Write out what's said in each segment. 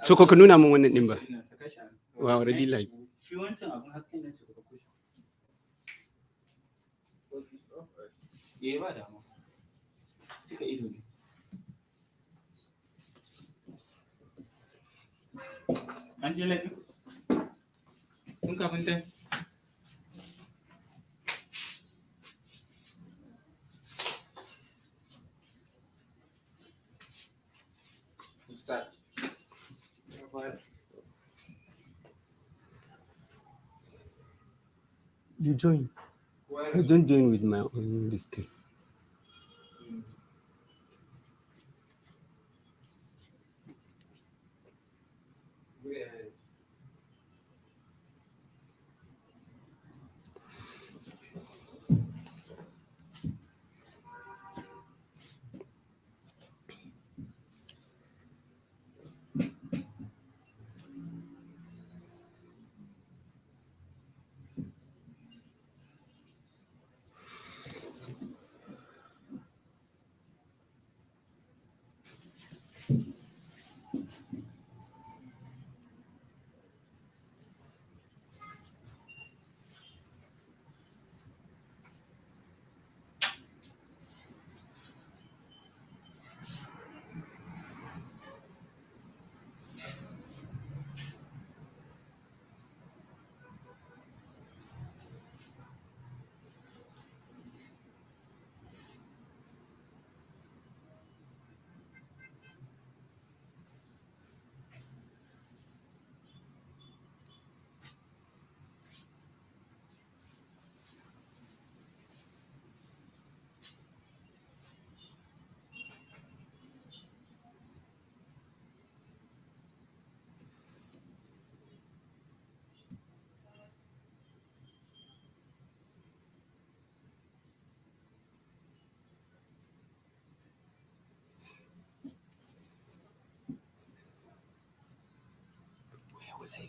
So ka nuna min wannan din ba. Wa already like. Shi wancan abun hasken nan ce ka kushe. Ba damu. Cika ido ne. An je lafi. Tun kafin ta. Start. You join. I don't join with my own list.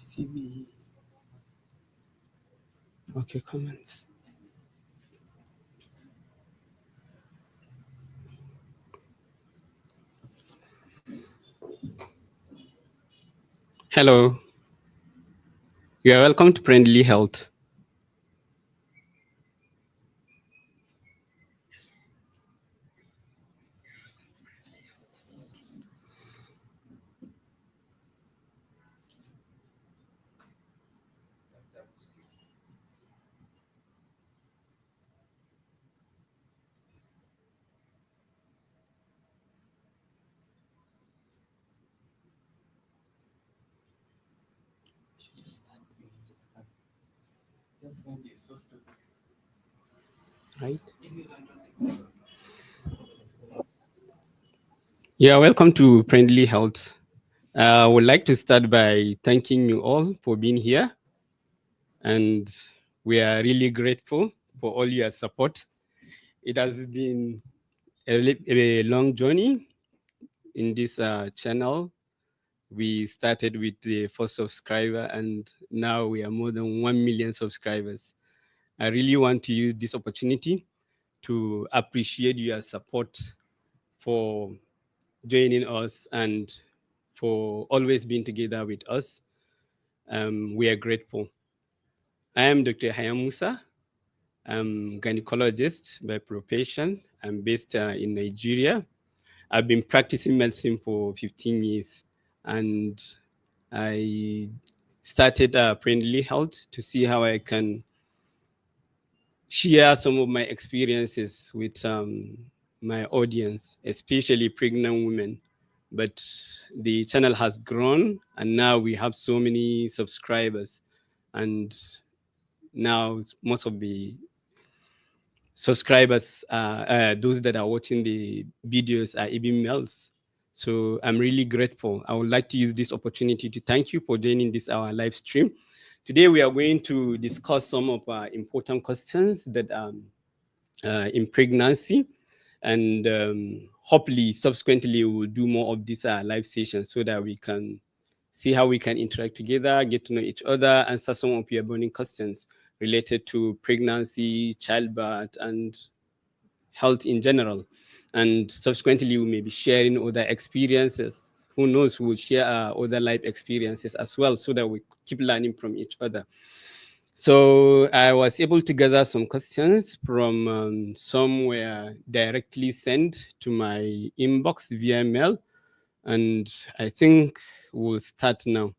TV. Okay, comments. Hello. You are welcome to Friendly Health. Right? Yeah, welcome to Friendly Health. I would like to start by thanking you all for being here. And we are really grateful for all your support. It has been a long journey in this channel. We started with the first subscriber, and now we are more than 1 million subscribers. I really want to use this opportunity to appreciate your support for joining us and for always being together with us. We are grateful. I am Dr. Yahya MS. I'm gynecologist by profession. I'm based in Nigeria. I've been practicing medicine for 15 years, and I started Friendly Health to see how I can share some of my experiences with my audience, especially pregnant women. But the channel has grown, and now we have so many subscribers, and now most of the subscribers, those that are watching the videos, are even males. So I'm really grateful. I would like to use this opportunity to thank you for joining this our live stream. Today we are going to discuss some of important questions that in pregnancy, and hopefully subsequently we will do more of these live sessions so that we can see how we can interact together, get to know each other, answer some of your burning questions related to pregnancy, childbirth, and health in general. And subsequently, we may be sharing other experiences Who knows, we'll share other life experiences as well, so that we keep learning from each other. So I was able to gather some questions from some were directly sent to my inbox via mail, and I think we'll start now.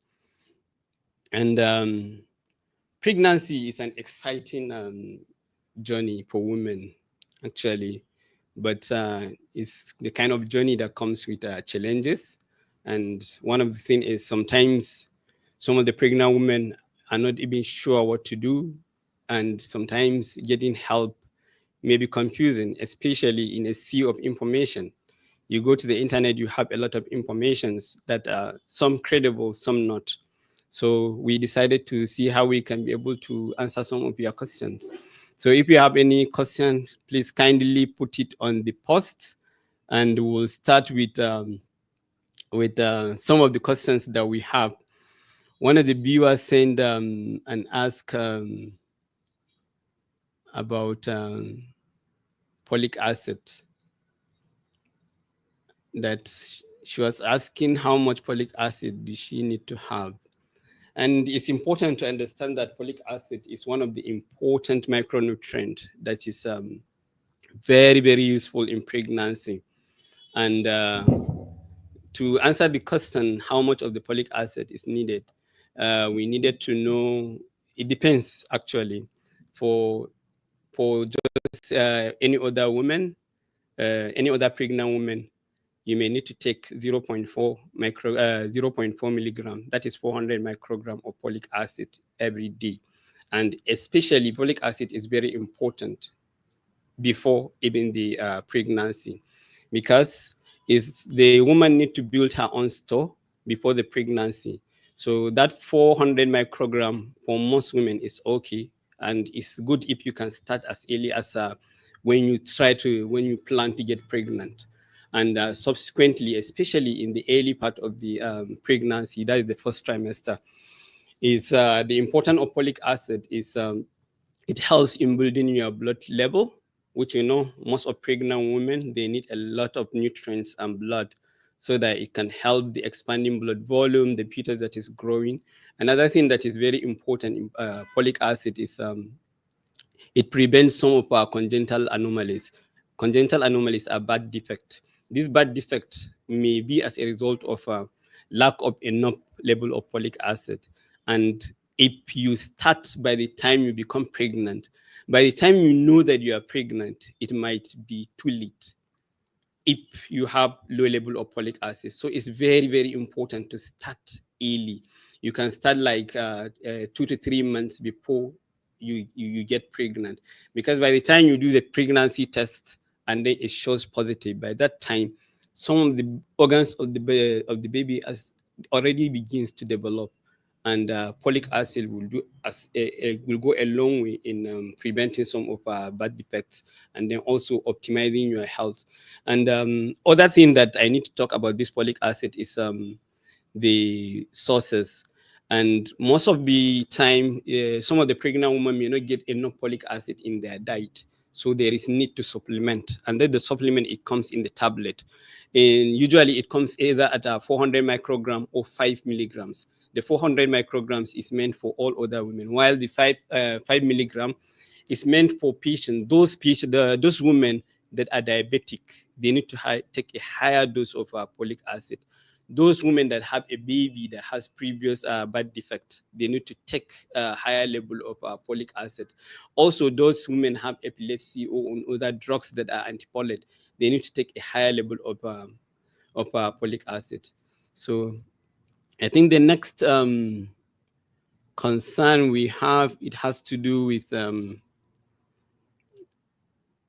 And pregnancy is an exciting journey for women, actually, but it's the kind of journey that comes with challenges. And one of the things is sometimes some of the pregnant women are not even sure what to do, and sometimes getting help may be confusing, especially in a sea of information. You go to the internet, you have a lot of informations that are some credible, some not. So we decided to see how we can be able to answer some of your questions. So if you have any questions, please kindly put it on the post, and we'll start with some of the questions that we have. One of the viewers sent and asked about folic acid, that she was asking how much folic acid does she need to have. And it's important to understand that folic acid is one of the important micronutrient that is very, very useful in pregnancy. And to answer the question, how much of the folic acid is needed, we needed to know, it depends actually. For just any other woman, any other pregnant woman, you may need to take 0.4 milligram, that is 400 microgram of folic acid every day. And especially folic acid is very important before even the pregnancy, because is the woman need to build her own store before the pregnancy. So that 400 microgram for most women is okay, and it's good if you can start as early as when you plan to get pregnant. And subsequently, especially in the early part of the pregnancy, that is the first trimester, is the importance of folic acid is it helps in building your blood level, which most of pregnant women, they need a lot of nutrients and blood, so that it can help the expanding blood volume, the fetus that is growing. Another thing that is very important in folic acid is it prevents some of our congenital anomalies. Congenital anomalies are birth defect. This birth defect may be as a result of a lack of enough level of folic acid. And if you start by the time you become pregnant, by the time you know that you are pregnant, it might be too late if you have low level of folic acid. So it's very, very important to start early. You can start like 2 to 3 months before you get pregnant, because by the time you do the pregnancy test and then it shows positive, by that time some of the organs of the baby has already begins to develop, and folic acid will do will go a long way in preventing some of birth defects, and then also optimizing your health. And other thing that I need to talk about this folic acid is the sources. And most of the time, some of the pregnant women may not get enough folic acid in their diet. So there is need to supplement. And then the supplement, it comes in the tablet. And usually it comes either at 400 microgram or 5 milligrams. The 400 micrograms is meant for all other women, while the 5 milligram is meant for those women that are diabetic. They need to take a higher dose of folic acid. Those women that have a baby that has previous birth defect, they need to take a higher level of folic acid. Also, those women have epilepsy or other drugs that are antifolate, they need to take a higher level of folic acid. So I think the next concern we have, it has to do with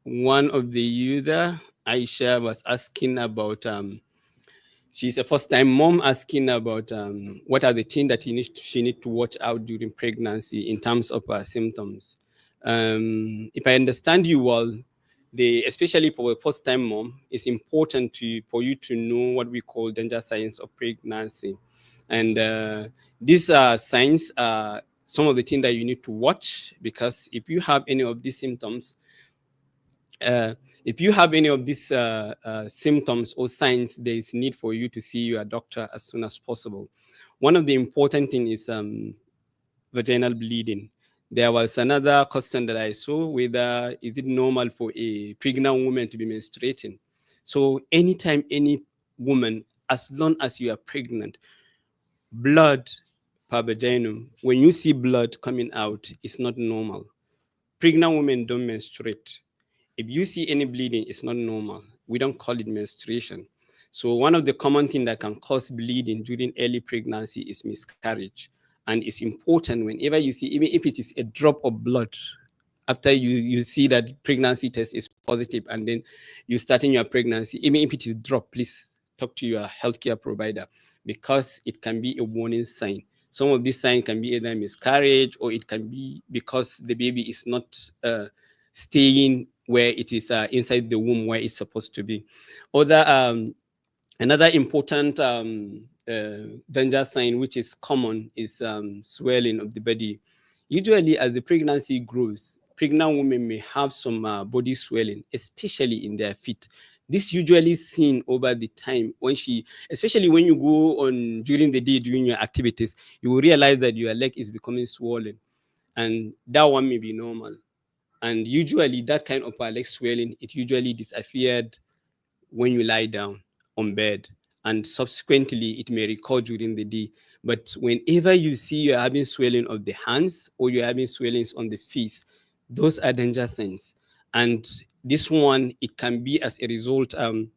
one of the user, Aisha, was asking about she's a first-time mom, asking about what are the things that she need to watch out during pregnancy in terms of symptoms. If I understand you well, especially for a first-time mom, it's important for you to know what we call danger signs of pregnancy. And these signs are some of the things that you need to watch, because if you have any of these symptoms, If you have any of these symptoms or signs, there is need for you to see your doctor as soon as possible. One of the important things is vaginal bleeding. There was another question that I saw, whether is it normal for a pregnant woman to be menstruating. So anytime any woman, as long as you are pregnant, blood per vaginum, when you see blood coming out, it's not normal. Pregnant women don't menstruate. If you see any bleeding, it's not normal. We don't call it menstruation. So one of the common things that can cause bleeding during early pregnancy is miscarriage. And it's important whenever you see, even if it is a drop of blood, after you see that pregnancy test is positive and then you starting your pregnancy, even if it is drop, please talk to your healthcare provider, because it can be a warning sign. Some of these signs can be either miscarriage, or it can be because the baby is not staying where it is inside the womb where it's supposed to be. Other Another important danger sign, which is common, is swelling of the body. Usually, as the pregnancy grows, pregnant women may have some body swelling, especially in their feet. This usually seen over the time when especially when you go on during the day doing your activities, you will realize that your leg is becoming swollen, and that one may be normal. And usually, that kind of leg swelling, it usually disappeared when you lie down on bed, and subsequently it may recur during the day. But whenever you see you're having swelling of the hands or you're having swellings on the face, those are danger signs. And this one, it can be as a result of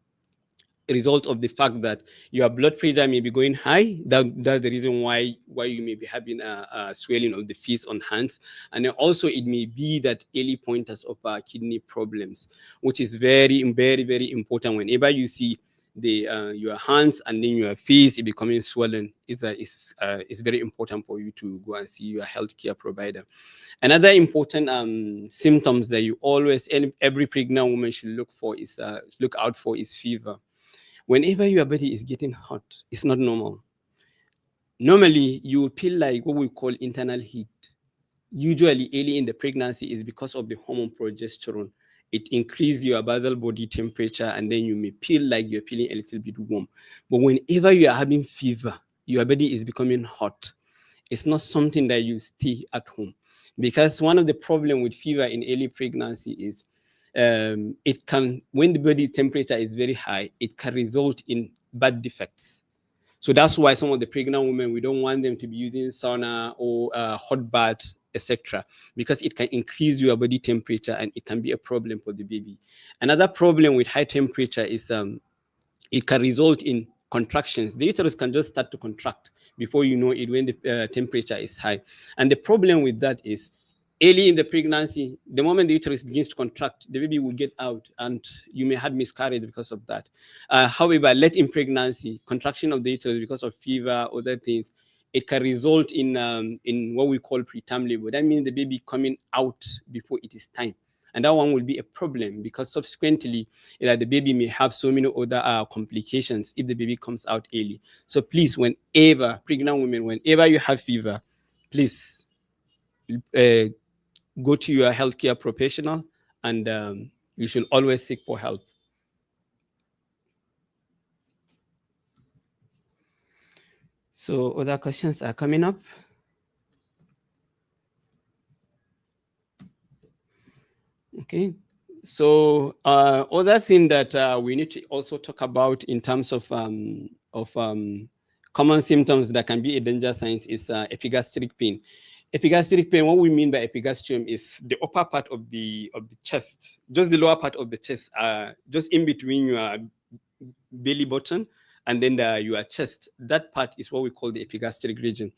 the fact that your blood pressure may be going high. That's the reason why you may be having a swelling of the face on hands. And then also it may be that early pointers of kidney problems, which is very, very, very important. Whenever you see the your hands and then your face it becoming swollen, it's very important for you to go and see your healthcare provider. Another important symptoms that you always, every pregnant woman should look out for is fever. Whenever your body is getting hot, it's not normal. Normally, you will feel like what we call internal heat. Usually, early in the pregnancy is because of the hormone progesterone. It increases your basal body temperature, and then you may feel like you're feeling a little bit warm. But whenever you are having fever, your body is becoming hot. It's not something that you stay at home, because one of the problem with fever in early pregnancy is it can, when the body temperature is very high, it can result in birth defects. So that's why some of the pregnant women, we don't want them to be using sauna or hot baths, etc., because it can increase your body temperature and it can be a problem for the baby. Another problem with high temperature is it can result in contractions. The uterus can just start to contract before you know it when the temperature is high. And the problem with that is early in the pregnancy, the moment the uterus begins to contract, the baby will get out and you may have miscarriage because of that. However, late in pregnancy, contraction of the uterus because of fever, other things, it can result in what we call preterm labor. That means the baby coming out before it is time. And that one will be a problem, because subsequently, the baby may have so many other complications if the baby comes out early. So please, whenever, pregnant women, whenever you have fever, please go to your healthcare professional, and you should always seek for help. So other questions are coming up. Okay. So other thing that we need to also talk about in terms of common symptoms that can be a danger signs is epigastric pain. Epigastric pain, what we mean by epigastrium is the upper part of the chest, just the lower part of the chest, just in between your belly button and then your chest. That part is what we call the epigastric region.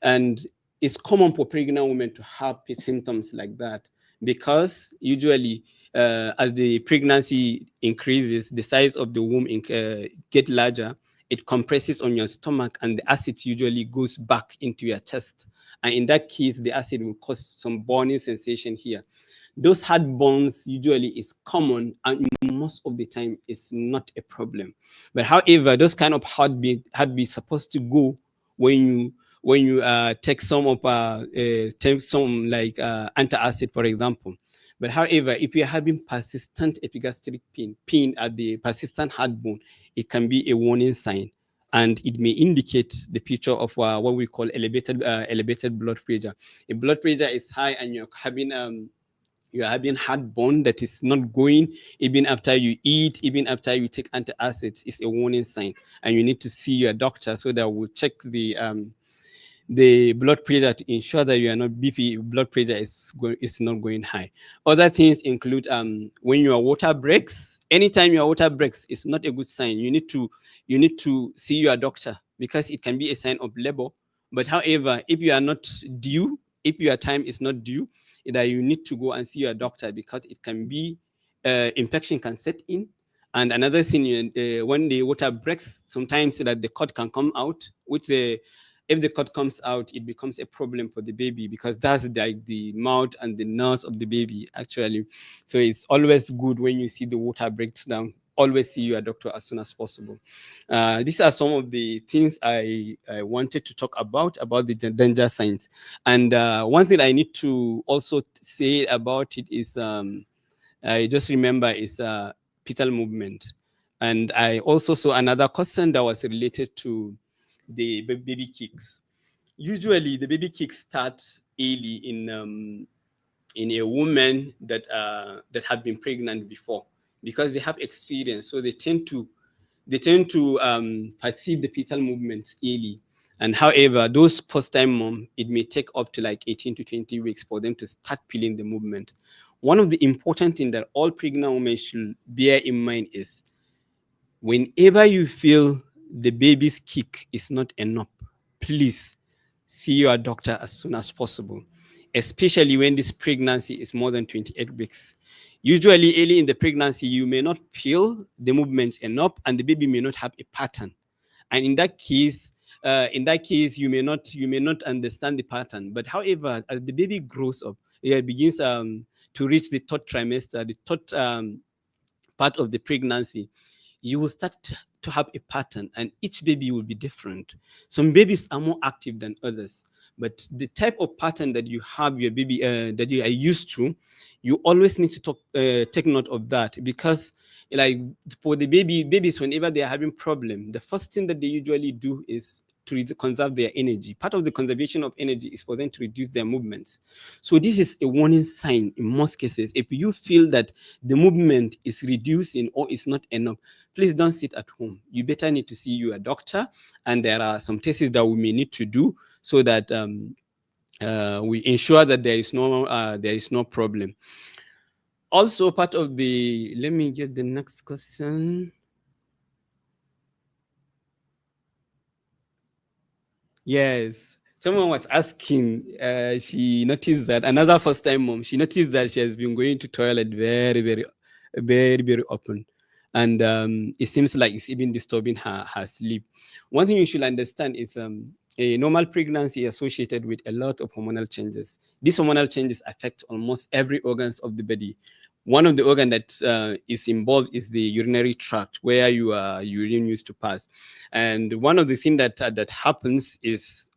And it's common for pregnant women to have symptoms like that, because usually as the pregnancy increases, the size of the womb get larger, it compresses on your stomach, and the acid usually goes back into your chest. And in that case, the acid will cause some burning sensation here. Those heartburns usually is common, and most of the time it's not a problem. But however, those kind of heartbeat supposed to go when you take some of take some like antacid, for example. But however, if you're having persistent epigastric pain at the persistent heartburn, it can be a warning sign, and it may indicate the picture of what we call elevated blood pressure. If blood pressure is high and you're having heartburn that is not going even after you eat, even after you take antacids, it's a warning sign, and you need to see your doctor so that we'll check the blood pressure to ensure that you are not BP blood pressure is not going high. Other things include when your water breaks. Anytime your water breaks, it's not a good sign. You need to see your doctor because it can be a sign of labor. But however, if you are not due, if your time is not due, that you need to go and see your doctor because it can be infection can set in. And another thing, when the water breaks, sometimes that the cord can come out, which if the cord comes out, it becomes a problem for the baby because that's like the mouth and the nose of the baby actually. So it's always good when you see the water breaks down. Always see your doctor as soon as possible. These are some of the things I wanted to talk about the danger signs. And one thing I need to also say about it is I just remember is fetal movement. And I also saw another question that was related to the baby kicks. Usually, the baby kicks start early in a woman that have been pregnant before because they have experience, so they tend to perceive the fetal movements early. And however, those post-time mom, it may take up to like 18 to 20 weeks for them to start feeling the movement. One of the important things that all pregnant women should bear in mind is whenever you feel the baby's kick is not enough, please see your doctor as soon as possible, especially when this pregnancy is more than 28 weeks. Usually, early in the pregnancy, you may not feel the movements enough, and the baby may not have a pattern. And in that case, you may not understand the pattern. But however, as the baby grows up, it begins to reach the third trimester, the third part of the pregnancy, you will start to have a pattern, and each baby will be different. Some babies are more active than others, but the type of pattern that you have your baby that you are used to, you always need to take note of that because like for the babies, whenever they are having problem, the first thing that they usually do is to conserve their energy. Part of the conservation of energy is for them to reduce their movements. So this is a warning sign in most cases. If you feel that the movement is reducing or is not enough, please don't sit at home. You better need to see your doctor, and there are some tests that we may need to do so that we ensure that there is no problem. Also, part of the let me get the next question. Yes. Someone was asking, she noticed that another first time mom, she noticed that she has been going to toilet very, very, very, very often. And it seems like it's even disturbing her sleep. One thing you should understand is a normal pregnancy associated with a lot of hormonal changes. These hormonal changes affect almost every organs of the body. One of the organ that is involved is the urinary tract, where your urine used to pass. And one of the things that happens is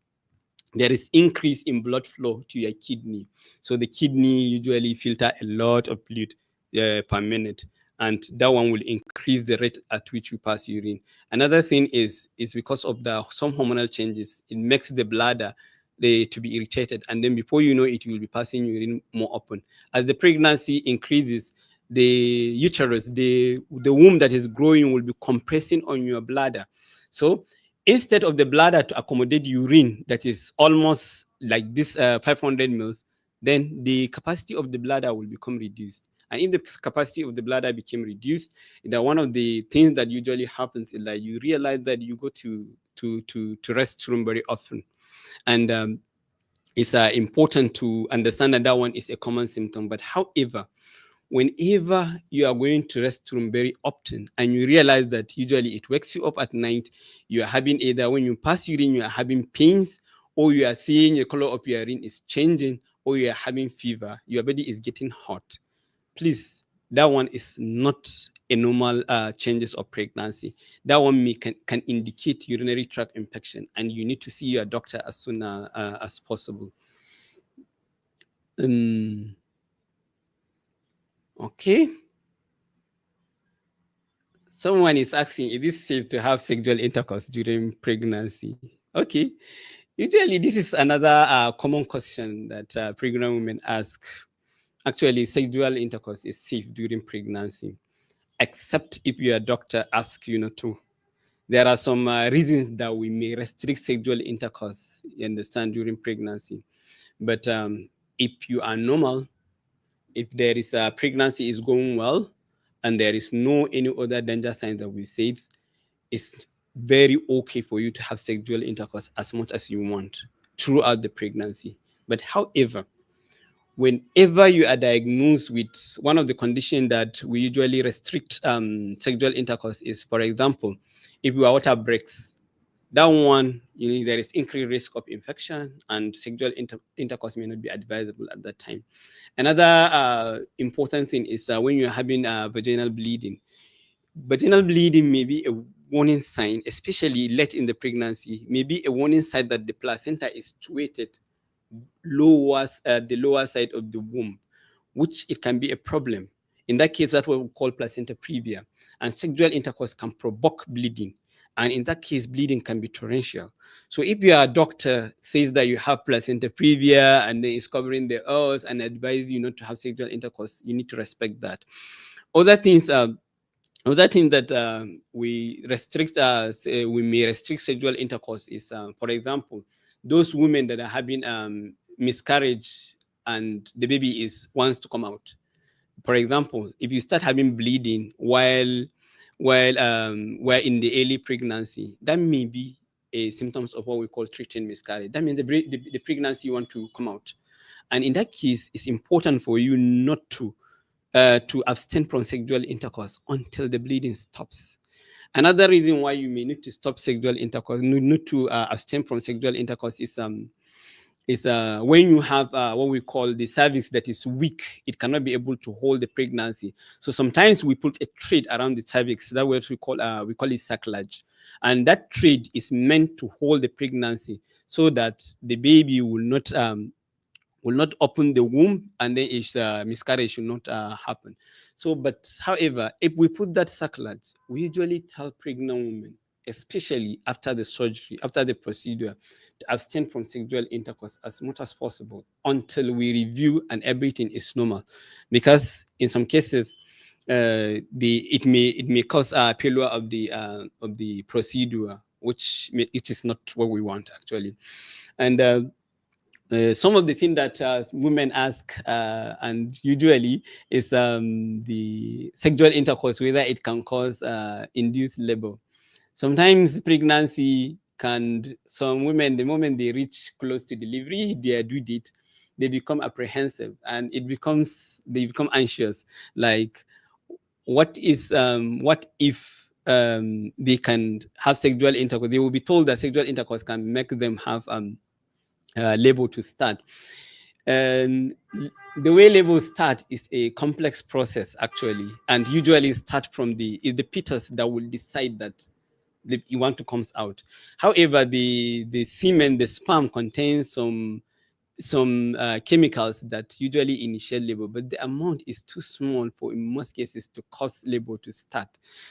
there is increase in blood flow to your kidney. So the kidney usually filter a lot of fluid per minute, and that one will increase the rate at which you pass urine. Another thing is because of the some hormonal changes, it makes the bladder to be irritated, and then before you know it, you will be passing urine more often. As the pregnancy increases, the uterus, the womb that is growing, will be compressing on your bladder. So instead of the bladder to accommodate urine that is almost like this 500 mils, then the capacity of the bladder will become reduced. And if the capacity of the bladder became reduced, that one of the things that usually happens is that you realize that you go to restroom very often. And it's important to understand that that one is a common symptom. But however, whenever you are going to restroom very often and you realize that usually it wakes you up at night, you are having either when you pass urine, you are having pains, or you are seeing the color of your urine is changing, or you are having fever, your body is getting hot. Please, that one is not a normal changes of pregnancy. That one can indicate urinary tract infection, and you need to see your doctor as soon as possible. Um, Okay. Someone is asking, is it safe to have sexual intercourse during pregnancy? Okay. Usually, this is another common question that pregnant women ask. Actually, sexual intercourse is safe during pregnancy, except if your doctor asks you not to. There are some reasons that we may restrict sexual intercourse, you understand, during pregnancy. But if you are normal, if there is a pregnancy is going well, and there is no any other danger signs that we said, it's very okay for you to have sexual intercourse as much as you want throughout the pregnancy. But however, whenever you are diagnosed with one of the conditions that we usually restrict sexual intercourse is, for example, if your water breaks, that one, there is increased risk of infection, and sexual intercourse may not be advisable at that time. Another important thing is when you're having vaginal bleeding. Vaginal bleeding may be a warning sign, especially late in the pregnancy, may be a warning sign that the placenta is situated the lower side of the womb, which it can be a problem. In that case, that's what we call placenta previa. And sexual intercourse can provoke bleeding. And in that case, bleeding can be torrential. So if your doctor says that you have placenta previa and then is covering the os and advise you not to have sexual intercourse, you need to respect that. Other things Another thing that we may restrict sexual intercourse is, for example, those women that are having miscarriage and the baby is wants to come out. For example, if you start having bleeding while in the early pregnancy, that may be a symptoms of what we call threatened miscarriage. That means the pregnancy want to come out, and in that case, it's important for you not to abstain from sexual intercourse until the bleeding stops. Another reason why you may need to stop sexual intercourse, need to abstain from sexual intercourse is when you have what we call the cervix that is weak, it cannot be able to hold the pregnancy. So sometimes we put a thread around the cervix. That what we call it sacrilege, and that thread is meant to hold the pregnancy so that the baby will not open the womb, and then its miscarriage will not happen. So, but however, if we put that sacrilege, we usually tell pregnant women, especially after the surgery, after the procedure, to abstain from sexual intercourse as much as possible until we review and everything is normal, because in some cases, it may cause a failure of the procedure, which it is not what we want actually, and some of the things that women ask, and usually is the sexual intercourse, whether it can cause induced labor. Sometimes pregnancy can, some women, the moment they reach close to delivery, their due date, they become apprehensive and they become anxious. Like, what if they can have sexual intercourse? They will be told that sexual intercourse can make them have labor to start. And the way labor start is a complex process actually, and usually start from the fetus that will decide that you want to comes out. However, the semen, the sperm contains some chemicals that usually initiate labor, but the amount is too small for in most cases to cause labor to start.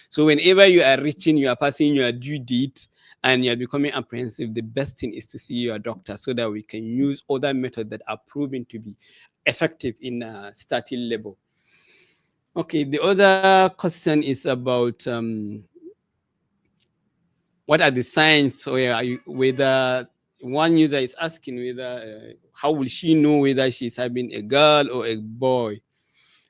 So whenever you are reaching, you are passing your due date and you're becoming apprehensive, the best thing is to see your doctor so that we can use other methods that are proven to be effective in starting labor. Okay, the other question is about what are the signs, whether one user is asking whether how will she know whether she's having a girl or a boy.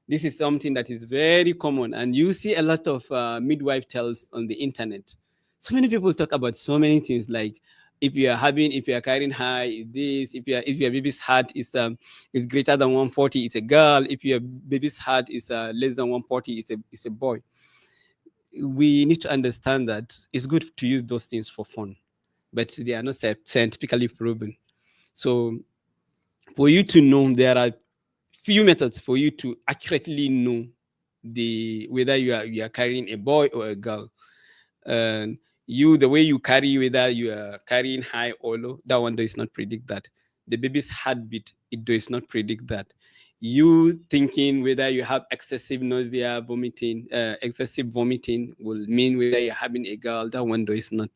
This is something that is very common, and you see a lot of midwife tales on the internet. So many people talk about so many things, like if you are carrying high, this, if your baby's heart is greater than 140, it's a girl. If your baby's heart is less than 140, it's a boy. We need to understand that it's good to use those things for fun, but they are not scientifically proven. So for you to know, there are few methods for you to accurately know the whether you are carrying a boy or a girl. And the way you carry, whether you are carrying high or low, that one does not predict that. The baby's heartbeat, it does not predict that. you thinking whether you have excessive nausea, vomiting, excessive vomiting will mean whether you're having a girl. That one does not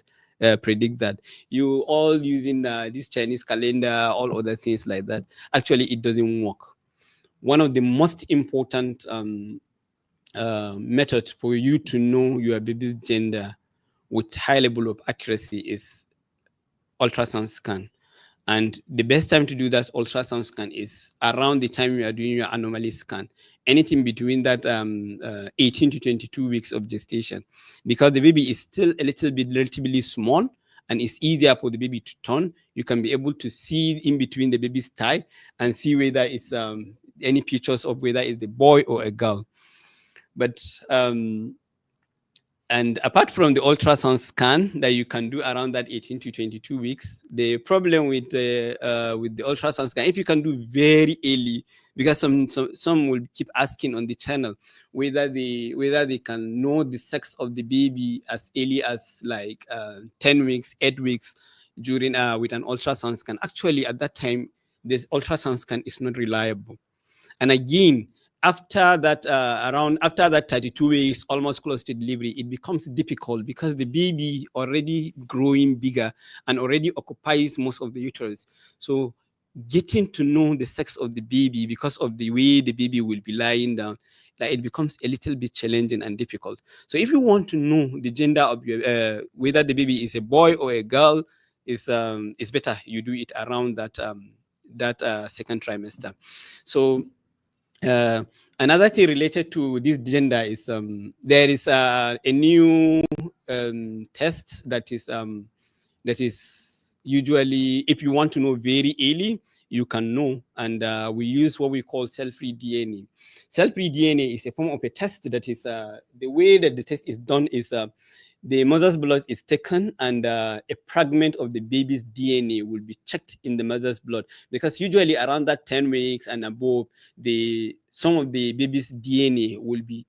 predict that. You all using this Chinese calendar, all other things like that. Actually, it doesn't work. One of the most important method for you to know your baby's gender with high level of accuracy is ultrasound scan. And the best time to do that ultrasound scan is around the time you are doing your anomaly scan, anything between that 18 to 22 weeks of gestation, because the baby is still a little bit relatively small and it's easier for the baby to turn. You can be able to see in between the baby's thigh and see whether it's any pictures of whether it's a boy or a girl. But and apart from the ultrasound scan that you can do around that 18 to 22 weeks, the problem with the ultrasound scan, if you can do very early, because some will keep asking on the channel whether they can know the sex of the baby as early as like 10 weeks, 8 weeks during with an ultrasound scan. Actually, at that time, this ultrasound scan is not reliable. And again, after that, after that 32 weeks, almost close to delivery, it becomes difficult because the baby already growing bigger and already occupies most of the uterus. So getting to know the sex of the baby because of the way the baby will be lying down, like it becomes a little bit challenging and difficult. So if you want to know the gender of your whether the baby is a boy or a girl, is better you do it around that second trimester. So another thing related to this gender is there is a new test that is usually, if you want to know very early, you can know, and we use what we call cell-free DNA. Cell-free DNA is a form of a test that is the way that the test is done is the mother's blood is taken and a fragment of the baby's DNA will be checked in the mother's blood, because usually around that 10 weeks and above, some of the baby's DNA will be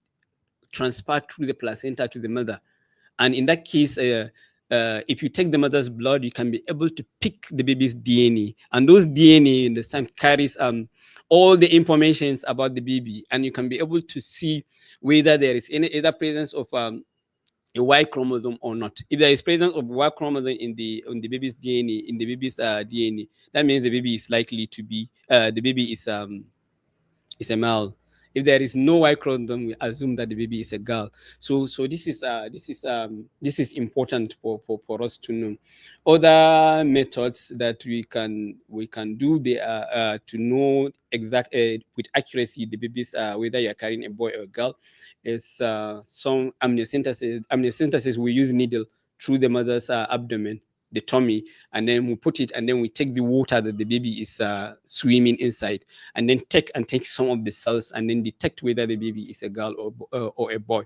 transferred through the placenta to the mother. And in that case, if you take the mother's blood, you can be able to pick the baby's DNA, and those DNA in the same carries all the informations about the baby, and you can be able to see whether there is any either presence of a Y chromosome or not. If there is presence of Y chromosome in the baby's DNA, DNA, that means the baby is likely to be the baby is a male. If there is no Y chromosome, we assume that the baby is a girl. So this is important for us to know. Other methods that we can do to know with accuracy the baby's whether you are carrying a boy or a girl is some amniocentesis. Amniocentesis, we use needle through the mother's abdomen, the tummy, and then we put it, and then we take the water that the baby is swimming inside, and then take some of the cells and then detect whether the baby is a girl or a boy.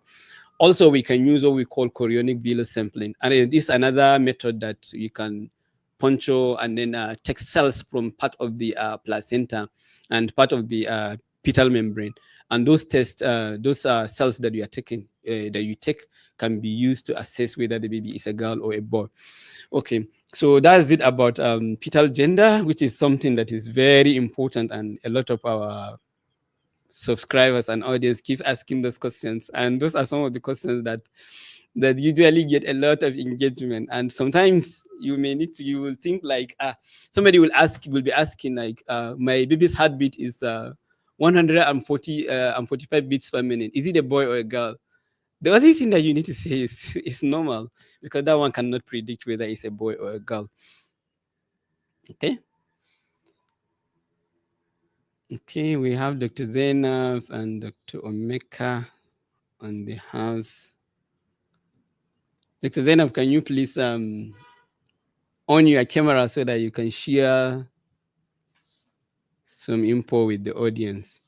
Also, we can use what we call chorionic villus sampling, and this is another method that you can puncture and then take cells from part of the placenta and part of the fetal membrane, and those cells that you are taking that you take can be used to assess whether the baby is a girl or a boy. Okay, so that's it about fetal gender, which is something that is very important, and a lot of our subscribers and audience keep asking those questions, and those are some of the questions that usually get a lot of engagement. And sometimes you will think like somebody will be asking like my baby's heartbeat is 140 and 45 beats per minute. Is it a boy or a girl? The only thing that you need to say is normal, because that one cannot predict whether it's a boy or a girl. Okay. Okay, we have Dr. Zainab and Dr. Omeka on the house. Dr. Zainab, can you please on your camera so that you can share some info with the audience?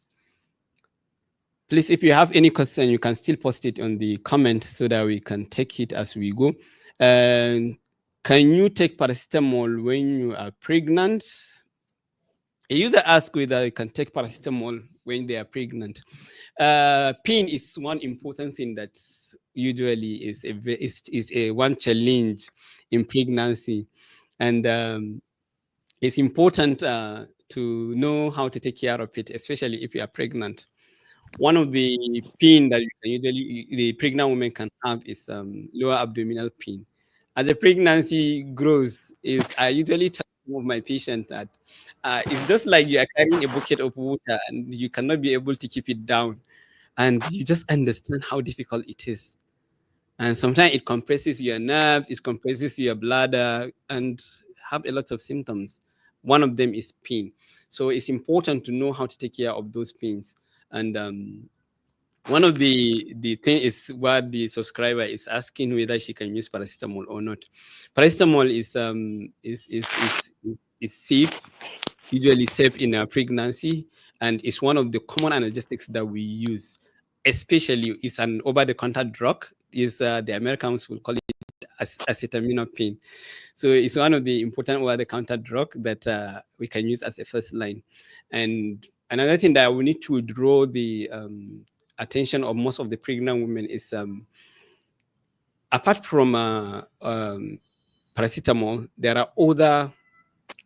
Please, if you have any question, you can still post it on the comment so that we can take it as we go. And can you take paracetamol when you are pregnant? A user asked whether you can take paracetamol when they are pregnant. Pain is one important thing that usually is a one challenge in pregnancy, and it's important to know how to take care of it, especially if you are pregnant. One of the pain that you can usually the pregnant woman can have is lower abdominal pain. As the pregnancy grows, is I usually tell some of my patients that it's just like you are carrying a bucket of water and you cannot be able to keep it down, and you just understand how difficult it is. And sometimes it compresses your nerves, it compresses your bladder, and have a lot of symptoms. One of them is pain. So it's important to know how to take care of those pains. And one of the thing is what the subscriber is asking, whether she can use paracetamol or not. Paracetamol is safe, usually safe in a pregnancy, and it's one of the common analgesics that we use. Especially, it's an over-the-counter drug. Is the Americans will call it acetaminophen. So it's one of the important over-the-counter drug that we can use as a first line. And another thing that we need to draw the attention of most of the pregnant women is apart from paracetamol, there are other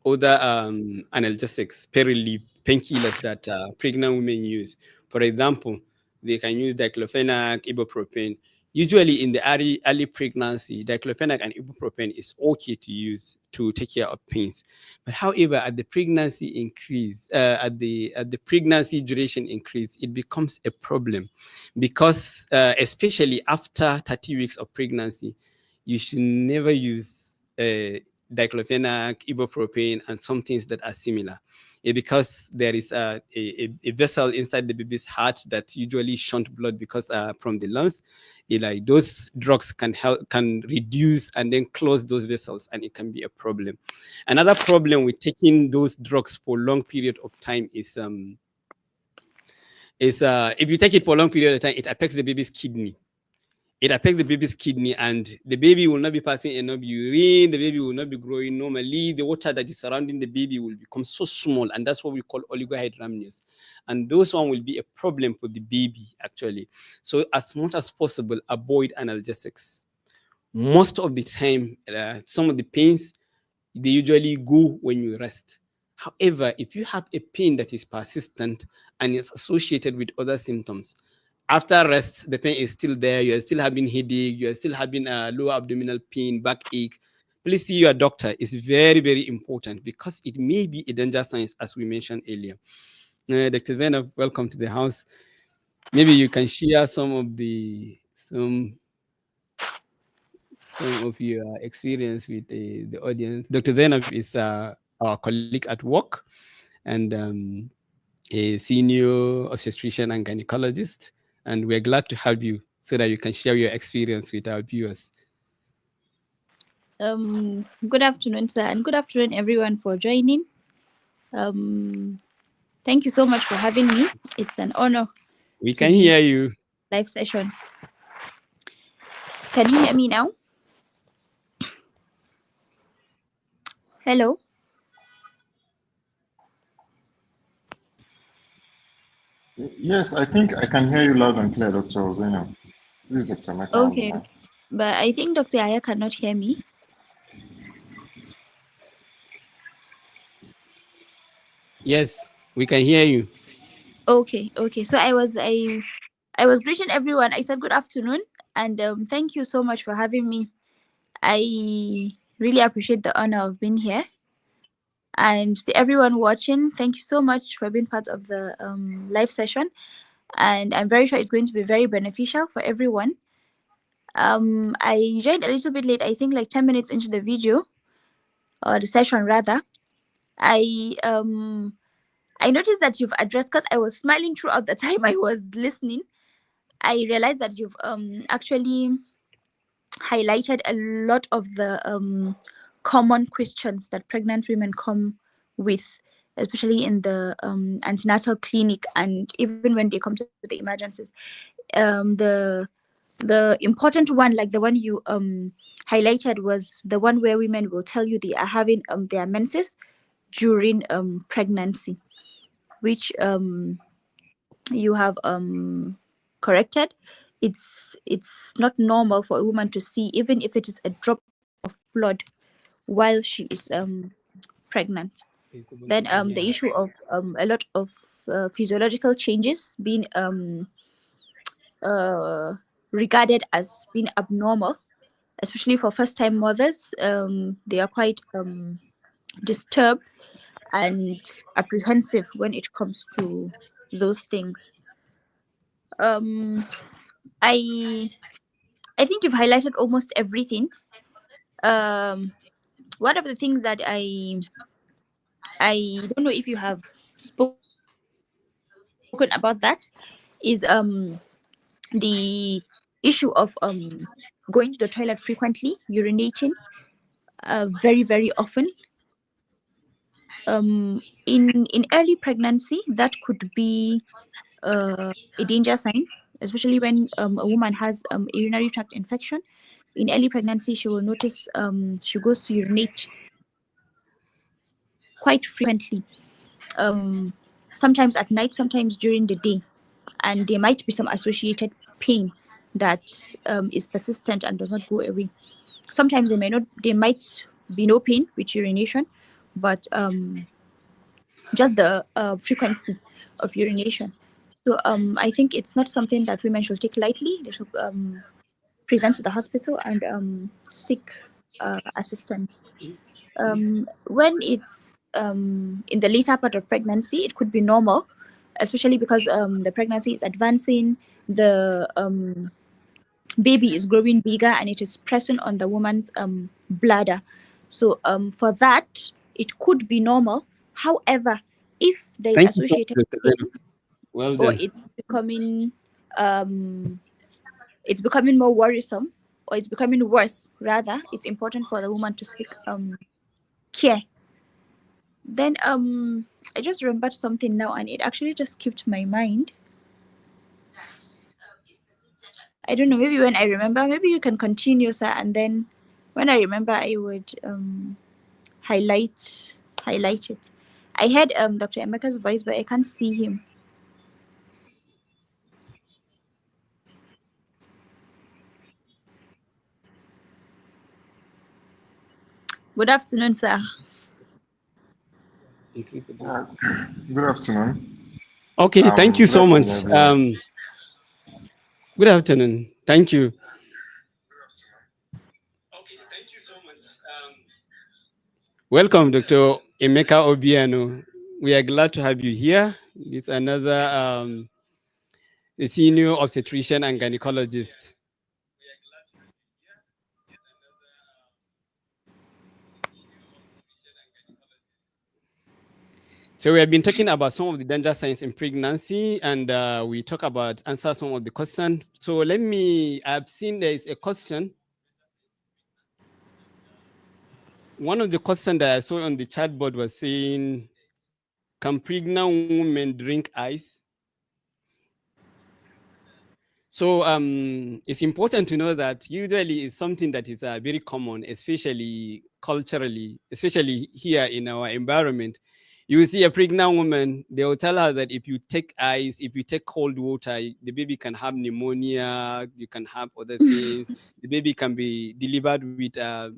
analgesics, period painkillers that pregnant women use. For example, they can use diclofenac, ibuprofen. Usually in the early pregnancy, diclofenac and ibuprofen is okay to use to take care of pains. But however, at the pregnancy increase, at the pregnancy duration increase, it becomes a problem because especially after 30 weeks of pregnancy, you should never use diclofenac, ibuprofen, and some things that are similar. Because there is a vessel inside the baby's heart that usually shunt blood because from the lungs. Like those drugs can reduce and then close those vessels, and it can be a problem. Another problem with taking those drugs for long period of time is if you take it for a long period of time, it affects the baby's kidney. It affects the baby's kidney, and the baby will not be passing enough urine. The baby will not be growing normally. The water that is surrounding the baby will become so small, and that's what we call oligohydramnios. And those one will be a problem for the baby, actually. So as much as possible, avoid analgesics. Most of the time, some of the pains, they usually go when you rest. However, if you have a pain that is persistent and is associated with other symptoms, after rest, the pain is still there. You are still having headache. You are still having a lower abdominal pain, backache. Please see your doctor. It's very, very important because it may be a danger sign, as we mentioned earlier. Dr. Zainab, welcome to the house. Maybe you can share some of your experience with the audience. Dr. Zainab is our colleague at work and a senior obstetrician and gynecologist. And we're glad to have you so that you can share your experience with our viewers. Good afternoon, sir, and good afternoon, everyone, for joining. Thank you so much for having me. It's an honor. We can hear you. Live session. Can you hear me now? Hello? Yes, I think I can hear you loud and clear, Dr. Zainab. This is Dr. Mecca. Okay, but I think Dr. Aya cannot hear me. Yes, we can hear you. Okay. So I was greeting everyone. I said good afternoon, and thank you so much for having me. I really appreciate the honor of being here. And to everyone watching, thank you so much for being part of the live session. And I'm very sure it's going to be very beneficial for everyone. I joined a little bit late, I think like 10 minutes into the video, or the session rather. I noticed that you've addressed, because I was smiling throughout the time I was listening. I realized that you've actually highlighted a lot of the common questions that pregnant women come with, especially in the antenatal clinic, and even when they come to the emergencies. The important one, like the one you highlighted, was the one where women will tell you they are having their menses during pregnancy, which you have corrected. It's not normal for a woman to see, even if it is a drop of blood, while she is pregnant. Then the issue of a lot of physiological changes being regarded as being abnormal, especially for first-time mothers. They are quite disturbed and apprehensive when it comes to those things. I think you've highlighted almost everything. One of the things that I don't know if you have spoken about that is the issue of going to the toilet frequently, urinating very, very often. In early pregnancy, that could be a danger sign, especially when a woman has a urinary tract infection. In early pregnancy, she will notice she goes to urinate quite frequently, sometimes at night, sometimes during the day, and there might be some associated pain that is persistent and does not go away. Sometimes there might be no pain with urination, but just the frequency of urination. So I think it's not something that women should take lightly. They should present to the hospital and seek assistance. When it's in the later part of pregnancy, it could be normal, especially because the pregnancy is advancing, the baby is growing bigger, and it is pressing on the woman's bladder. So for that, it could be normal. However, if there is Thank you so associated much, Dr. pain, Zainab. Well or done. it's becoming more worrisome, or it's becoming worse rather, it's important for the woman to seek care. Then I just remembered something now, and it actually just skipped my mind. I don't know, maybe when I remember, maybe you can continue, sir, and then when I remember I would highlight it. I heard Dr. Emeka's voice, but I can't see him. Good afternoon, sir. Good afternoon. Okay, thank you Good so afternoon, much. everyone. Good afternoon. Thank you. Okay, thank you so much. Welcome, Dr. Emeka Obiano. We are glad to have you here. It's another a senior obstetrician and gynecologist. So we have been talking about some of the danger signs in pregnancy, and we talk about answer some of the questions. So I've seen there is a question. One of the questions that I saw on the chat board was saying, can pregnant women drink ice? So it's important to know that usually it's something that is very common, especially culturally, especially here in our environment. You will see a pregnant woman, they will tell her that if you take ice, if you take cold water, the baby can have pneumonia, you can have other things, the baby can be delivered with a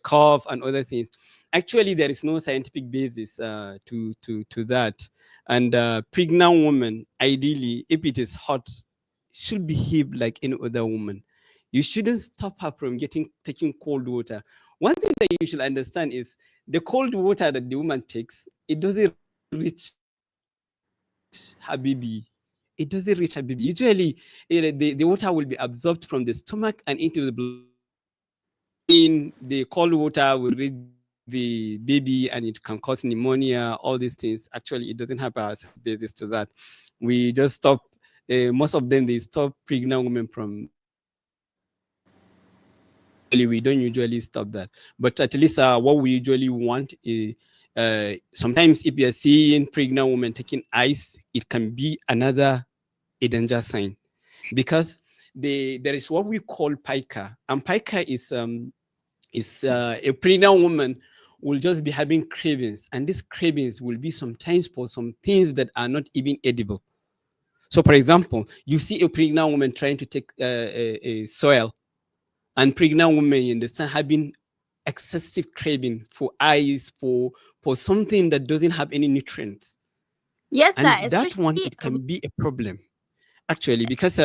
cough and other things. Actually, there is no scientific basis to that. And pregnant woman, ideally, if it is hot, should behave like any other woman. You shouldn't stop her from taking cold water. One thing that you should understand is the cold water that the woman takes, it doesn't reach her baby. It doesn't reach her baby. Usually, the water will be absorbed from the stomach and into the blood. The cold water will reach the baby and it can cause pneumonia, all these things. Actually, it doesn't have a basis to that. We just stop, most of them, they stop pregnant women from. We don't usually stop that. But at least what we usually want is, sometimes if you're seeing pregnant women taking ice, it can be another danger sign. Because there is what we call pica. And pica is a pregnant woman will just be having cravings, and these cravings will be sometimes for some things that are not even edible. So, for example, you see a pregnant woman trying to take a soil, and pregnant women, you understand, having excessive craving for ice, for something that doesn't have any nutrients. Yes, sir. And that one, Especially it can be a problem actually, because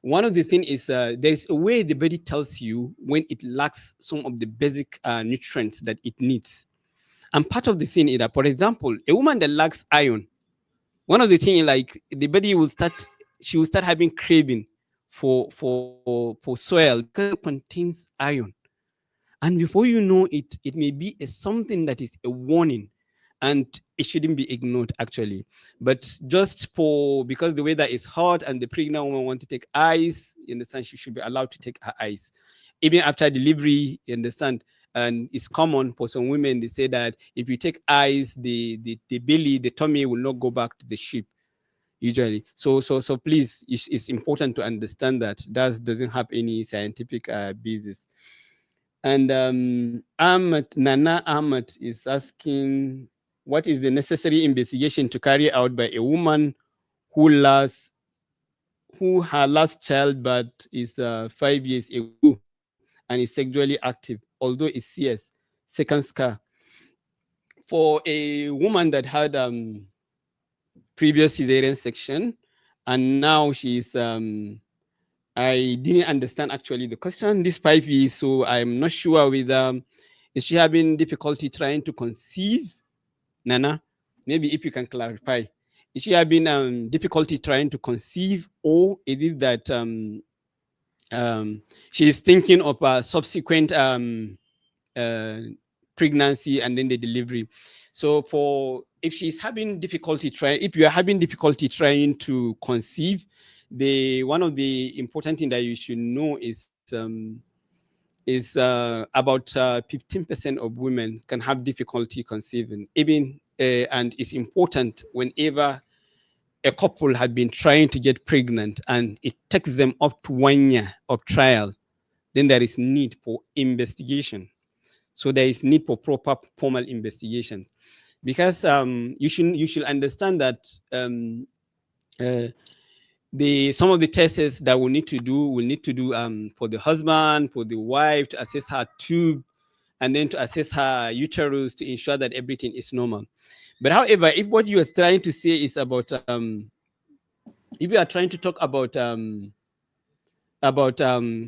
one of the things is there's a way the body tells you when it lacks some of the basic nutrients that it needs. And part of the thing is that, for example, a woman that lacks iron, one of the things, like, the body will start, she will start having craving for soil because it contains iron. And before you know it, it may be a something that is a warning, and it shouldn't be ignored actually. But just for, because the weather is hot and the pregnant woman want to take ice, you understand, she should be allowed to take her ice even after delivery, you understand. And it's common for some women, they say that if you take ice, the belly, the tummy will not go back to the sheep usually. So please, it's important to understand that that doesn't have any scientific basis. And Nana Ahmed is asking, what is the necessary investigation to carry out by a woman who last who her last childbirth is 5 years ago and is sexually active, although it's CS, second scar. For a woman that had previous cesarean section, and now she's I didn't understand actually the question. This 5 years, so I'm not sure whether is she having difficulty trying to conceive, Nana? Maybe if you can clarify, is she having difficulty trying to conceive, or is it that she is thinking of a subsequent uh, pregnancy and then the delivery? So for, if she's having difficulty trying, if you are having difficulty trying to conceive, the one of the important thing that you should know is about 15% of women can have difficulty conceiving, even and it's important whenever a couple had been trying to get pregnant and it takes them up to 1 year of trial, then there is need for investigation. So there is need for proper formal investigation, because you should understand that uh, the some of the tests that we need to do for the husband, for the wife, to assess her tube, and then to assess her uterus, to ensure that everything is normal. But however, if what you are trying to say is about if you are trying to talk about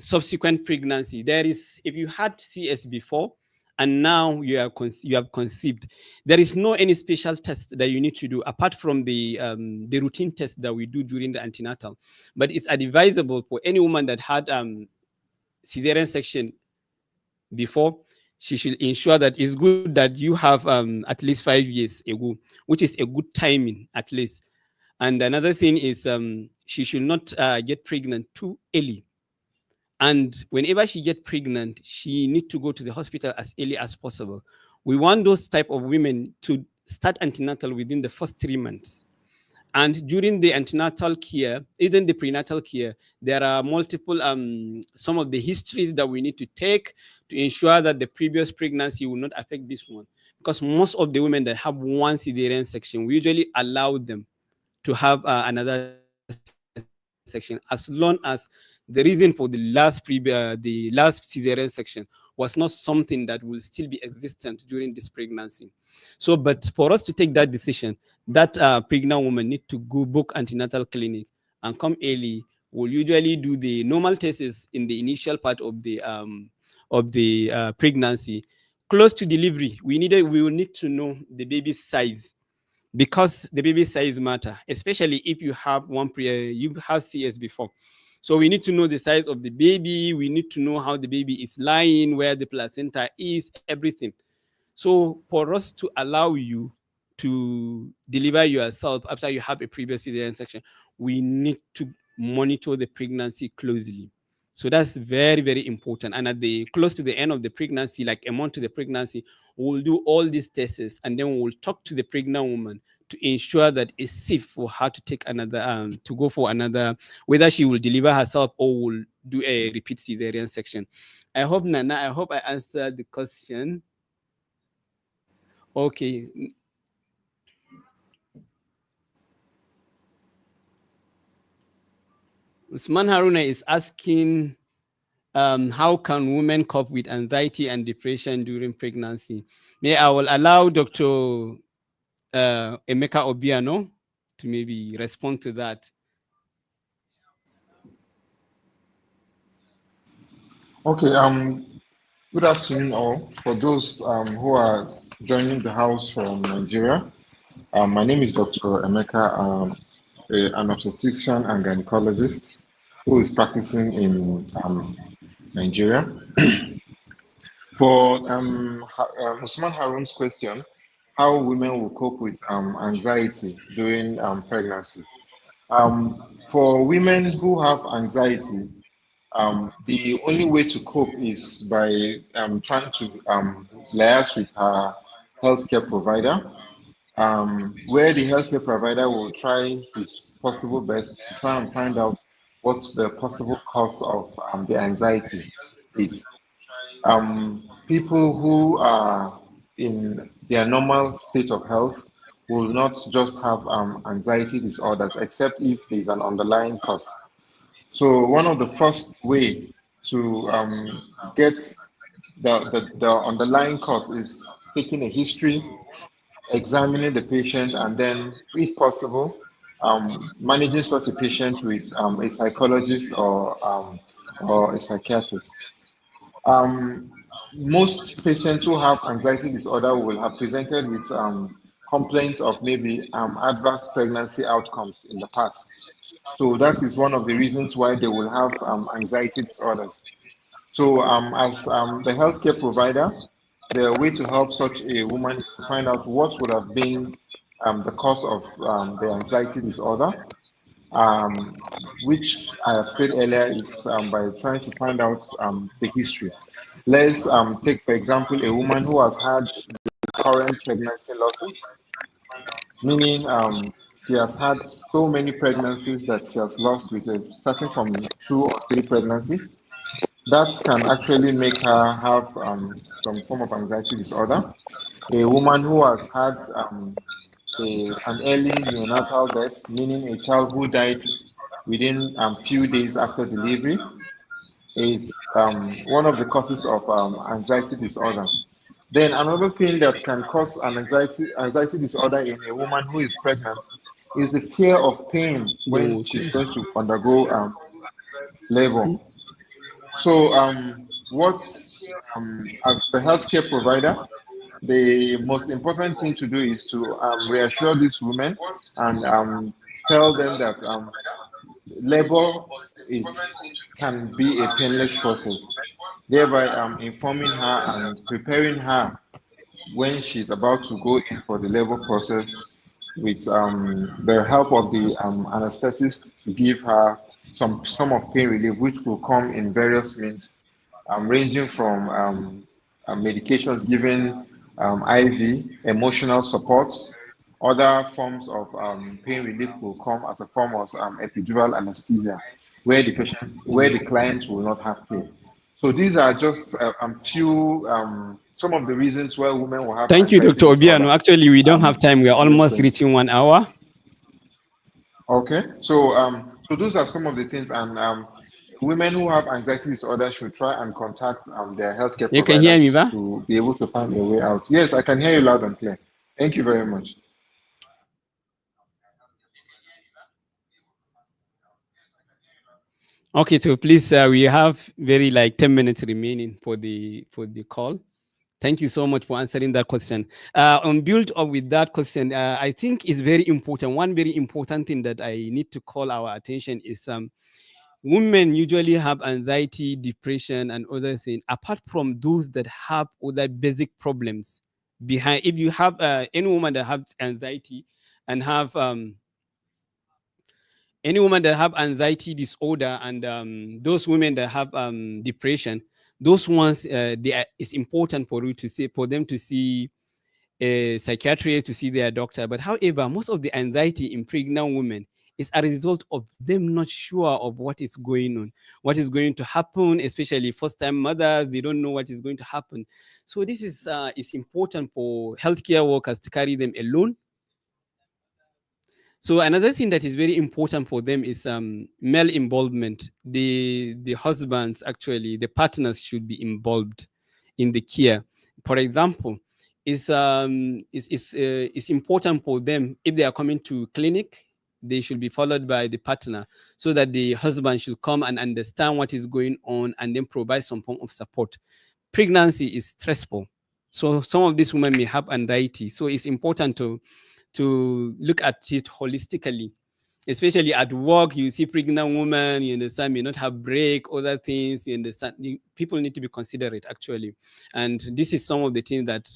subsequent pregnancy, there is, if you had CS before and now you have conceived, there is no any special test that you need to do apart from the routine test that we do during the antenatal. But it's advisable for any woman that had cesarean section before, she should ensure that it's good that you have at least 5 years ago, which is a good timing at least. And another thing is she should not get pregnant too early. And whenever she get pregnant, she need to go to the hospital as early as possible. We want those type of women to start antenatal within the first 3 months. And during the antenatal care, even the prenatal care, there are multiple, some of the histories that we need to take to ensure that the previous pregnancy will not affect this one. Because most of the women that have one cesarean section, we usually allow them to have another section, as long as the reason for the last cesarean section was not something that will still be existent during this pregnancy. So, but for us to take that decision, that pregnant woman need to go book antenatal clinic and come early. We'll usually do the normal tests in the initial part of the pregnancy. Close to delivery, we will need to know the baby's size, because the baby size matter, especially if you have you have CS before. So we need to know the size of the baby. We need to know how the baby is lying, where the placenta is, everything. So for us to allow you to deliver yourself after you have a previous cesarean section, we need to monitor the pregnancy closely. So that's very, very important. And at the close to the end of the pregnancy, like a month to the pregnancy, we'll do all these tests, and then we'll talk to the pregnant woman to ensure that it's safe for her to take another to go for another, whether she will deliver herself or will do a repeat cesarean section. I hope, Nana, I hope I answered the question. Okay. Usman Haruna is asking, how can women cope with anxiety and depression during pregnancy? May I will allow Dr. Emeka Obiano to maybe respond to that. Okay, good afternoon all. For those who are joining the house from Nigeria, my name is Dr. Emeka, an obstetrician and gynecologist who is practicing in Nigeria. For Usman Harun's question, how women will cope with anxiety during pregnancy. For women who have anxiety, the only way to cope is by trying to liaise with her healthcare provider, where the healthcare provider will try his possible best to try and find out what the possible cause of the anxiety is. People who are in their normal state of health will not just have anxiety disorders, except if there's an underlying cause. So one of the first way to get the underlying cause is taking a history, examining the patient, and then, if possible, managing such a patient with a psychologist or a psychiatrist. Um, Most patients who have anxiety disorder will have presented with complaints of maybe adverse pregnancy outcomes in the past. So that is one of the reasons why they will have anxiety disorders. So as the healthcare provider, the way to help such a woman is to find out what would have been the cause of the anxiety disorder, um, which I have said earlier, it's by trying to find out the history. Let's take, for example, a woman who has had current pregnancy losses, meaning she has had so many pregnancies that she has lost with starting from 2 or 3 pregnancies. That can actually make her have some form of anxiety disorder. A woman who has had an early neonatal death, meaning a child who died within a few days after delivery, is one of the causes of anxiety disorder. Then another thing that can cause an anxiety disorder in a woman who is pregnant is the fear of pain when No, she's please. going to undergo labor. So what as the healthcare provider, the most important thing to do is to reassure these women and tell them that labor is can be a painless process, thereby informing her and preparing her when she's about to go in for the labor process with the help of the anesthetist to give her some of pain relief, which will come in various means, ranging from medications given IV, emotional support. Other forms of pain relief will come as a form of epidural anesthesia, where where the client will not have pain. So these are just a few, some of the reasons why women will have Thank you, anxiety Dr. Obiano. disorder Actually, we don't have time. We are during almost pregnancy. reaching 1 hour. Okay, so so those are some of the things, and women who have anxiety disorder should try and contact their healthcare You can hear me, providers ba? to be able to find a way out. Yes, I can hear you loud and clear. Thank you very much. Okay, so please, we have very like 10 minutes remaining for the call. Thank you so much for answering that question. On build up with that question, I think it's very important. One very important thing that I need to call our attention is women usually have anxiety, depression, and other things. Apart from those that have other basic problems behind, if you have any woman that has anxiety and have any woman that have anxiety disorder and those women that have depression, those ones it's important for you to see for them to see a psychiatrist, to see their doctor. But however, most of the anxiety in pregnant women is a result of them not sure of what is going on, what is going to happen, especially first time mothers. They don't know what is going to happen. So this is important for healthcare workers to carry them alone. So another thing that is very important for them is male involvement. The husbands, actually, the partners should be involved in the care. For example, it's important for them if they are coming to clinic, they should be followed by the partner so that the husband should come and understand what is going on and then provide some form of support. Pregnancy is stressful, so some of these women may have anxiety. So it's important to look at it holistically. Especially at work, you see pregnant women, you understand, may not have break, other things, you understand. People need to be considerate, actually. And this is some of the things that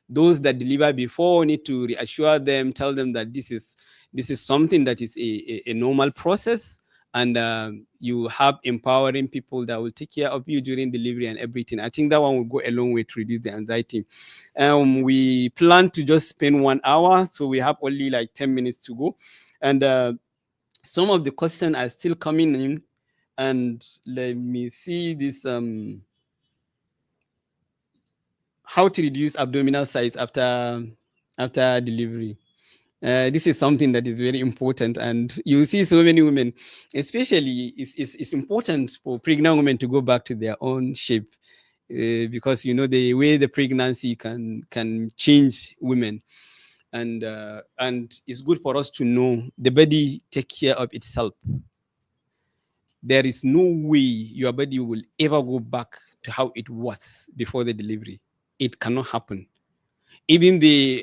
those that deliver before need to reassure them, tell them that this is something that is a normal process, and you have empowering people that will take care of you during delivery and everything. I think that one will go a long way to reduce the anxiety. We plan to just spend 1 hour, so we have only like 10 minutes to go. And some of the questions are still coming in. And let me see this. How to reduce abdominal size after delivery. This is something that is very important, and you see so many women, especially it's important for pregnant women to go back to their own shape, because the way the pregnancy can change women, and it's good for us to know the body take care of itself. There is no way your body will ever go back to how it was before the delivery. It cannot happen.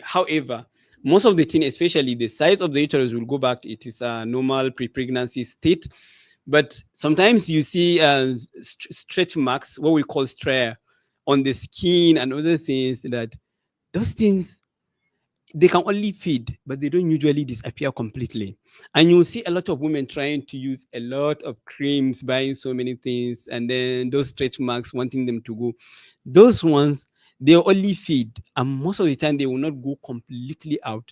However, most of the thing, especially the size of the uterus, will go back. It is a normal pre-pregnancy state. But sometimes you see stretch marks, what we call stria, on the skin and other things, that those things, they can only fade, but they don't usually disappear completely. And you'll see a lot of women trying to use a lot of creams, buying so many things, and then those stretch marks, wanting them to go. Those ones, they only fade, and most of the time they will not go completely out.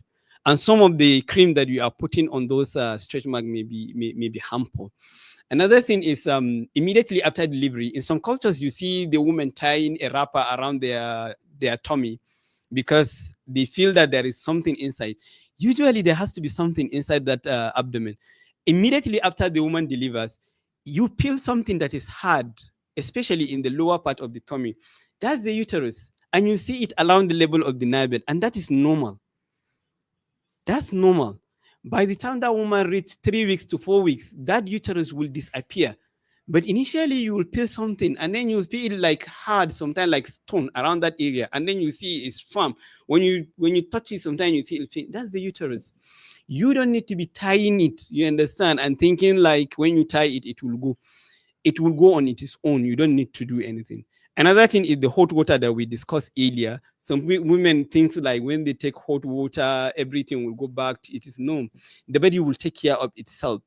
And some of the cream that you are putting on those stretch marks may be harmful. Another thing is immediately after delivery, in some cultures, you see the woman tying a wrapper around their tummy because they feel that there is something inside. Usually, there has to be something inside that abdomen. Immediately after the woman delivers, you feel something that is hard, especially in the lower part of the tummy. That's the uterus. And you see it around the level of the navel, and that is normal. That's normal. By the time that woman reaches 3 weeks to 4 weeks, that uterus will disappear. But initially, you will feel something, and then you feel like hard, sometimes like stone around that area, and then you see it's firm. When you touch it, sometimes you see it. That's the uterus. You don't need to be tying it, you understand, and thinking like when you tie it, it will go. It will go on its own. You don't need to do anything. Another thing is the hot water that we discussed earlier. Some women think like when they take hot water, everything will go back. It is no. The body will take care of itself.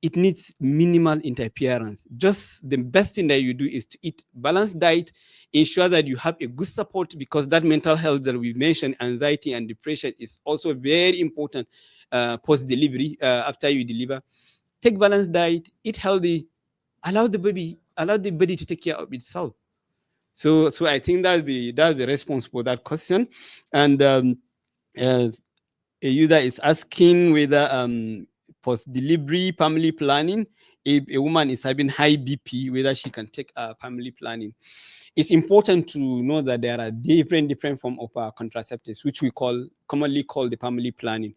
It needs minimal interference. Just the best thing that you do is to eat balanced diet, ensure that you have a good support, because that mental health that we mentioned, anxiety and depression, is also very important post-delivery, after you deliver. Take balanced diet, eat healthy, allow the body to take care of itself. So I think that's the response for that question. And a user is asking whether post-delivery family planning, if a woman is having high BP, whether she can take family planning. It's important to know that there are different forms of contraceptives, which we commonly call the family planning.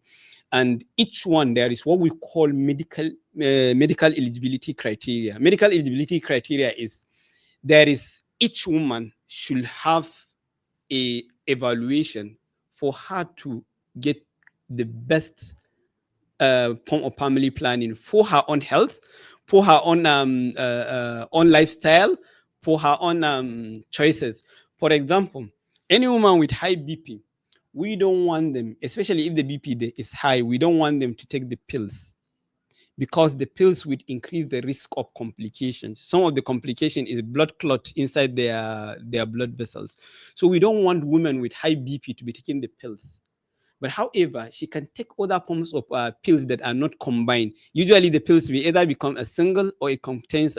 And each one, there is what we call medical eligibility criteria. Medical eligibility criteria is each woman should have a evaluation for her to get the best form of family planning for her own health, for her own lifestyle, for her own choices. For example, any woman with high BP, we don't want them, especially if the BP is high, we don't want them to take the pills, because the pills would increase the risk of complications. Some of the complication is blood clot inside their blood vessels. So we don't want women with high BP to be taking the pills. But however, she can take other forms of pills that are not combined. Usually the pills will either become a single, or it contains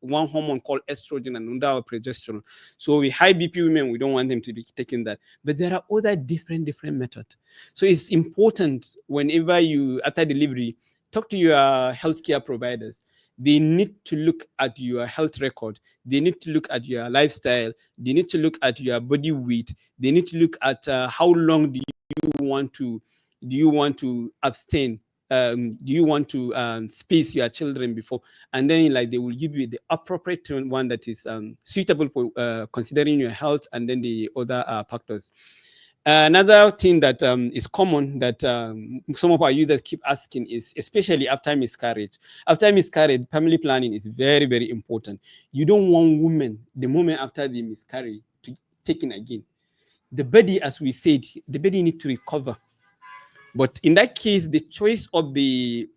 one hormone called estrogen and another progesterone. So with high BP women, we don't want them to be taking that. But there are other different methods. So it's important whenever you, after delivery, talk to your healthcare providers. They need to look at your health record. They need to look at your lifestyle. They need to look at your body weight. They need to look at how long do you want to abstain. Do you want to space your children before, and then like they will give you the appropriate one that is suitable for considering your health and then the other factors. Another thing that is common that some of our users keep asking is, especially after miscarriage. After miscarriage, family planning is very, very important. You don't want women, the moment after they miscarry, to take in again. The body, as we said, the body needs to recover. But in that case, the choice of the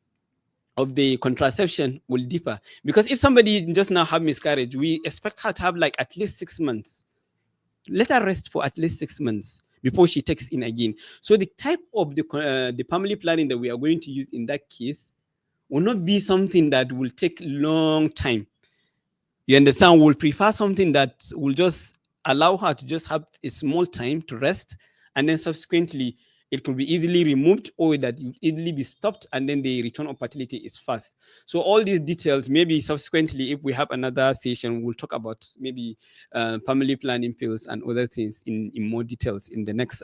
contraception will differ. Because if somebody just now have miscarriage, we expect her to have like at least 6 months. Let her rest for at least 6 months before she takes in again. So the type of the family planning that we are going to use in that case will not be something that will take long time. You understand? We'll prefer something that will just allow her to just have a small time to rest, and then subsequently it could be easily removed or that you easily be stopped, and then the return of fertility is fast. So all these details, maybe subsequently, if we have another session, we'll talk about maybe family planning pills and other things in more details in the next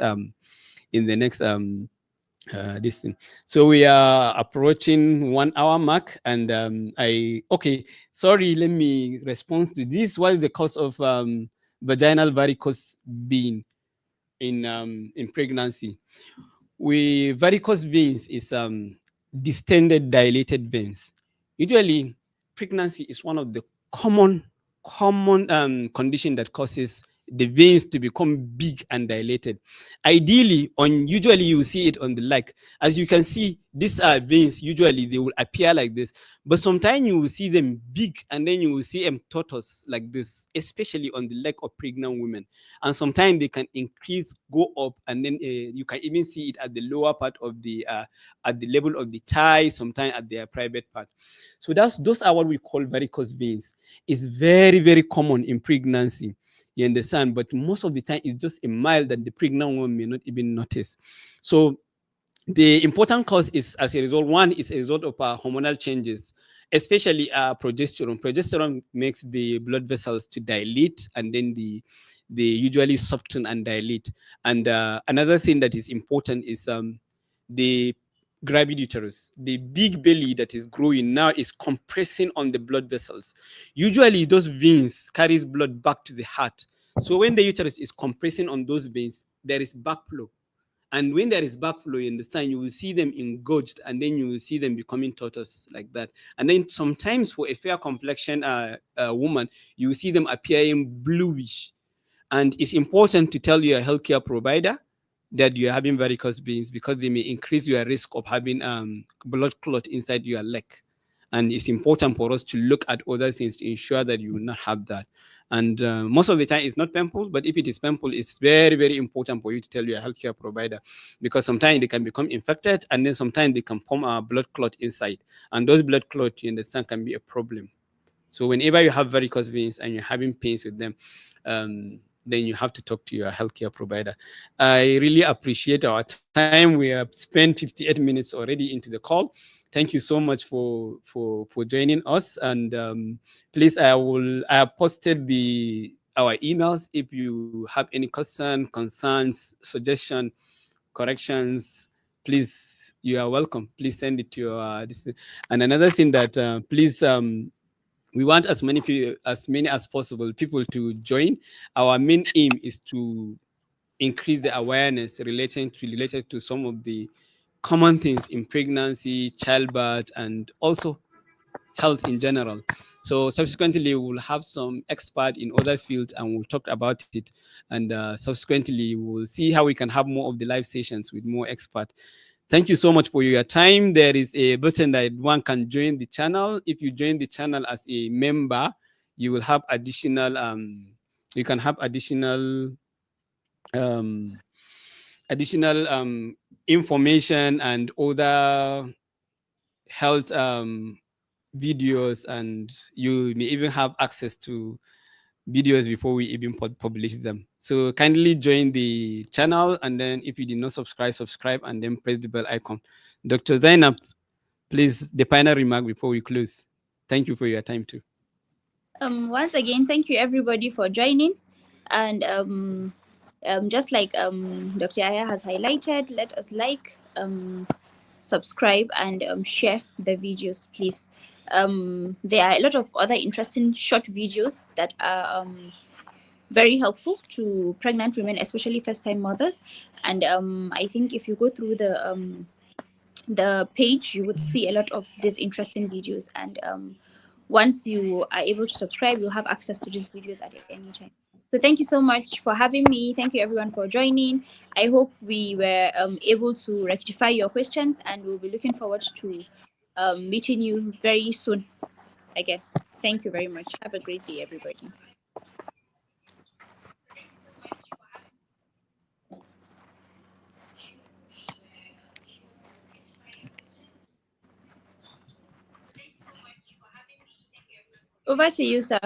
this thing. So we are approaching 1 hour mark, and sorry, let me respond to this. What is the cause of vaginal varicose being in pregnancy? Varicose veins is distended dilated veins. Usually pregnancy is one of the common condition that causes the veins to become big and dilated. Ideally, usually you see it on the leg. As you can see, these are veins. Usually they will appear like this, but sometimes you will see them big, and then you will see them tortoise like this, especially on the leg of pregnant women. And sometimes they can increase, go up, and then you can even see it at the lower part of the at the level of the thigh, sometimes at their private part. So those are what we call varicose veins. It's very, very common in pregnancy. You understand? But most of the time, it's just a mild that the pregnant woman may not even notice. So the important cause is, as a result, one is a result of hormonal changes, especially progesterone. Progesterone makes the blood vessels to dilate, and then they usually soften and dilate. And another thing that is important is the gravid uterus. The big belly that is growing now is compressing on the blood vessels. Usually those veins carries blood back to the heart. So when the uterus is compressing on those veins, there is backflow. And when there is backflow, you understand, you will see them engorged, and then you will see them becoming tortoise like that. And then sometimes for a fair complexion woman, you will see them appearing bluish. And it's important to tell your healthcare provider that you're having varicose veins, because they may increase your risk of having blood clot inside your leg. And it's important for us to look at other things to ensure that you will not have that. And most of the time, it's not painful, but if it is painful, it's very, very important for you to tell your healthcare provider, because sometimes they can become infected, and then sometimes they can form a blood clot inside. And those blood clots, you understand, can be a problem. So whenever you have varicose veins and you're having pains with them, then you have to talk to your healthcare provider. I really appreciate our time. We have spent 58 minutes already into the call. Thank you so much for joining us. And please, I have posted our emails. If you have any question, concerns, suggestion, corrections, please, you are welcome. Please send it to your and another thing that please, we want as many as possible people to join. Our main aim is to increase the awareness related to some of the common things in pregnancy, childbirth, and also health in general. So subsequently, we'll have some expert in other fields, and we'll talk about it. And subsequently, we'll see how we can have more of the live sessions with more experts. Thank you so much for your time. There is a button that one can join the channel. If you join the channel as a member, you will have additional you can have additional information and other health videos, and you may even have access to videos before we even publish them. So kindly join the channel, and then if you did not subscribe, and then press the bell icon. Dr. Zainab, please, the final remark before we close. Thank you for your time too. Once again, thank you everybody for joining, and just like Dr. Aya has highlighted, let us like, subscribe, and share the videos, please. There are a lot of other interesting short videos that are very helpful to pregnant women, especially first-time mothers. And I think if you go through the page, you would see a lot of these interesting videos. And once you are able to subscribe, you'll have access to these videos at any time. So thank you so much for having me. Thank you everyone for joining. I hope we were able to rectify your questions, and we'll be looking forward to meeting you very soon again. Thank you very much. Have a great day, everybody. Over to you, sir.